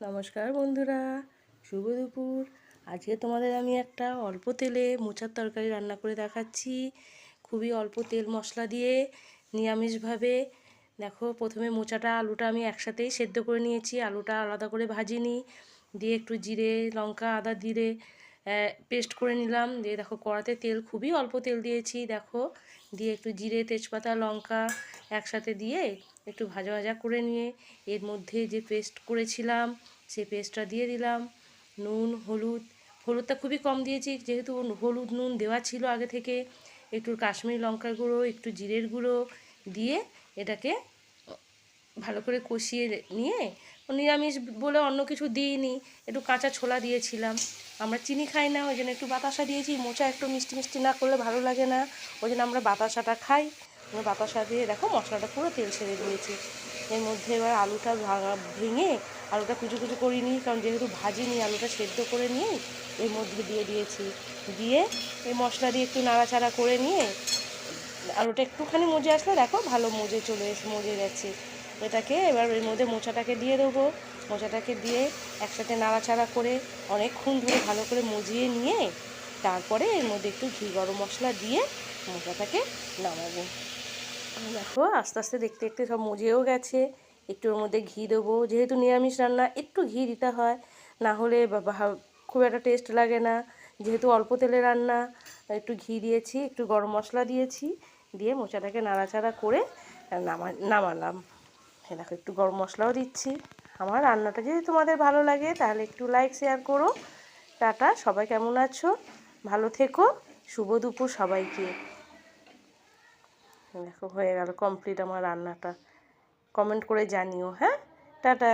নমস্কার বন্ধুরা, শুভ দুপুর। আজকে তোমাদের আমি একটা অল্প তেলে মোচার তরকারি রান্না করে দেখাচ্ছি। খুবই অল্প তেল মশলা দিয়ে নিরামিষভাবে। দেখো, প্রথমে মোচাটা আলুটা আমি একসাথেই সেদ্ধ করে নিয়েছি, আলুটা আলাদা করে ভাজিনি। দিয়ে একটু জিরে লঙ্কা আদা জিরে পেস্ট করে নিলাম। দিয়ে দেখো, কড়াতে তেল খুবই অল্প তেল দিয়েছি। দেখো, দিয়ে একটু জিরে তেজপাতা লঙ্কা একসাথে দিয়ে একটু ভাজা ভাজা করে নিয়ে এর মধ্যে যে পেস্ট করেছিলাম সেই পেস্টটা দিয়ে দিলাম। নুন হলুদটা খুবই কম দিয়েছি, যেহেতু হলুদ নুন দেওয়া ছিল আগে থেকে। একটু কাশ্মীরি লঙ্কার গুঁড়ো একটু জিরের গুঁড়ো দিয়ে এটাকে ভালো করে কষিয়ে নিয়ে, নিরামিষ বলে অন্য কিছু দিইনি, একটু কাঁচা ছোলা দিয়েছিলাম। আমরা চিনি খাই না, ওই জন্য একটু বাতাসা দিয়েছি। মোচা একটু মিষ্টি মিষ্টি না করলে ভালো লাগে না, ওই জন্য আমরা বাতাসাটা খাই। বাতাসা দিয়ে দেখো মশলাটা পুরো তেল ছেড়ে দিয়েছি। এর মধ্যে এবার আলুটা ভেঙে আলুটা কুচু কুচু করিনি, কারণ যেহেতু ভাজিনি, আলুটা সেদ্ধ করে নিয়েই এর মধ্যে দিয়ে দিয়েছি। দিয়ে এই মশলা দিয়ে একটু নাড়াচাড়া করে নিয়ে আলুটা একটুখানি মজে আসলে দেখো ভালো মজে গেছে। এটাকে এবার এর মধ্যে মোচাটাকে দিয়ে দেবো। মোচাটাকে দিয়ে একসাথে নাড়াচাড়া করে অনেকক্ষণ ধরে ভালো করে মজিয়ে নিয়ে তারপরে এর মধ্যে একটু ঘি গরম মশলা দিয়ে মোচাটাকে নামাবো। দেখো, আস্তে আস্তে দেখতে দেখতে সব মজেও গেছে। একটু ওর মধ্যে ঘি দেবো, যেহেতু নিরামিষ রান্না একটু ঘি দিতে হয়, না হলে খুব একটা টেস্ট লাগে না। যেহেতু অল্প তেলে রান্না, একটু ঘি দিয়েছি, একটু গরম মশলা দিয়েছি, দিয়ে মোচাটাকে নাড়াচাড়া করে নামালাম। দেখো, একটু গরম মশলাও দিচ্ছি। আমার রান্নাটা যদি তোমাদের ভালো লাগে তাহলে একটু লাইক শেয়ার করো। টাটা, সবাই কেমন আছো? ভালো থেকো। শুভ দুপুর সবাইকে। দেখো, হয়ে গেল কমপ্লিট আমার রান্নাটা। কমেন্ট করে জানিও। হ্যাঁ, টাটা।